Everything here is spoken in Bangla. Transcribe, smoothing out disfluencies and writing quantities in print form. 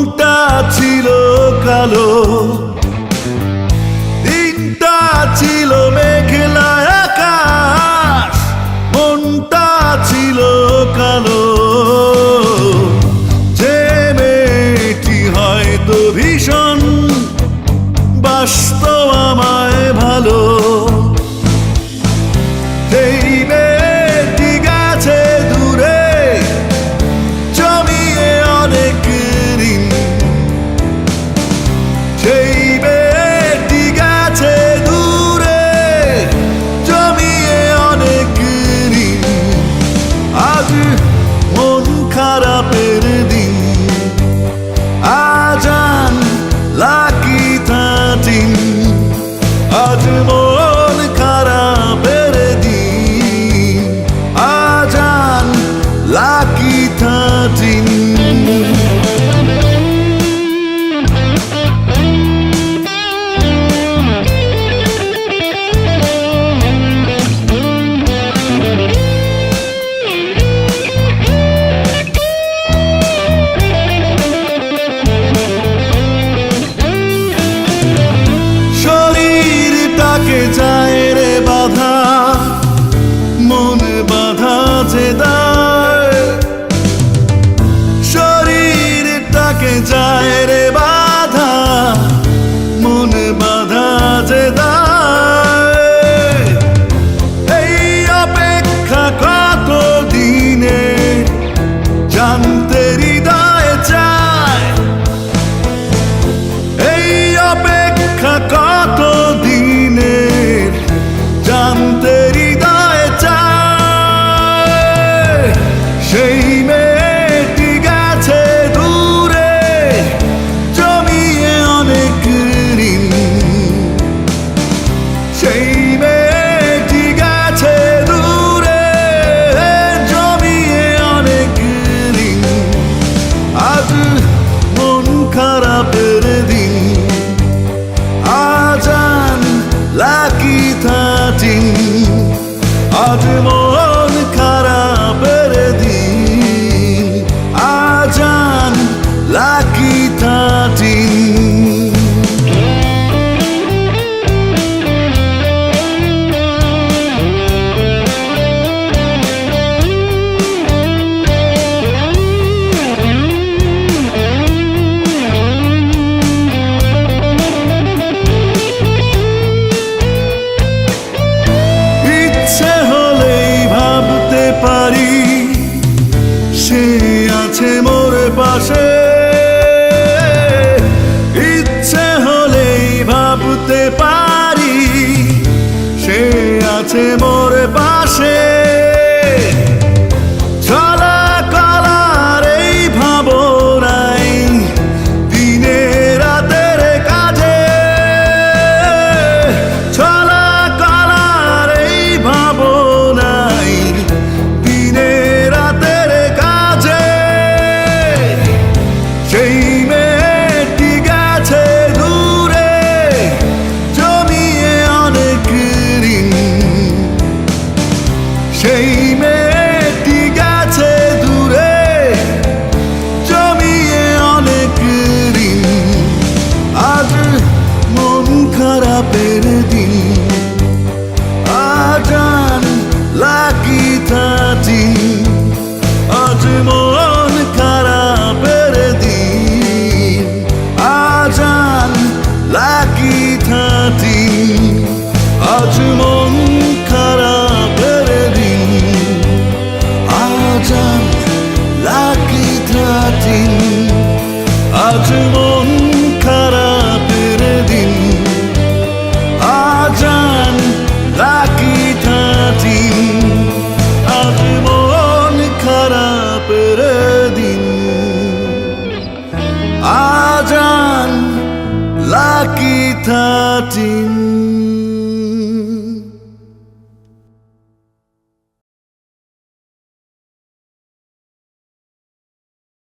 মনটা ছিল কালো, দিনটা ছিল মেঘলা আকাশ, মনটা ছিল কালো। যে মেয়েটি হয়তো ভীষণ বাসত আমায় ভালো, সেই মেয়েটি গেছে দূরে জমিয়ে অনেক ঋণ। সেই মেয়েটি গেছে দূরে জমিয়ে অনেক ঋণ। আজ মন খারাপের দিন, আজান লাকি 13। আজ মন খারাপের দিন, আজান লাকি 13। শরীরটাকে যায় রে বাধা, মন বাধা যে দায়। শরীরটাকে যায় রে বাধা, মন বাধা যে দায়। এই অপেক্ষা কত দিনে জানতে হৃদয় চায়। এই অপেক্ষা কত দিনের জানতে হৃদয় চায়। সেই মেয়েটি গেছে দূরে জমিয়ে অনেক ঋণ। সেই মেয়েটি গেছে দূরে জমিয়ে অনেক ঋণ। আজ মন খারাপের দিন, আজান লাকি 13। আজ মন খারাপের দিন, আজান লাকি 13। পারি সে আছে মোর পাশে, ইচ্ছে হলেই ভাবতে পারি সে আছে মোর পাশে। চলা কলার এই ভাবনাই দিনে রাতের কাজে, চলা কলার এই ভাবনাই দিনে রাতের কাজে। সেই মেয়েটি গেছে দূরে জমিয়ে অনেক ঋণ। সেই মেয়েটি গেছে দূরে জমিয়ে অনেক ঋণ। আজ মন খারাপের দিন, আজান লাকি 13। আজ মন খারাপের দিন, আজান লাকি 13। আজ মন খারাপের দিন, আজান লাকি 13। আজ মন খারাপের দিন, আজান লাকি 13। আজ মন খারাপের দিন, আজান লাকি 13।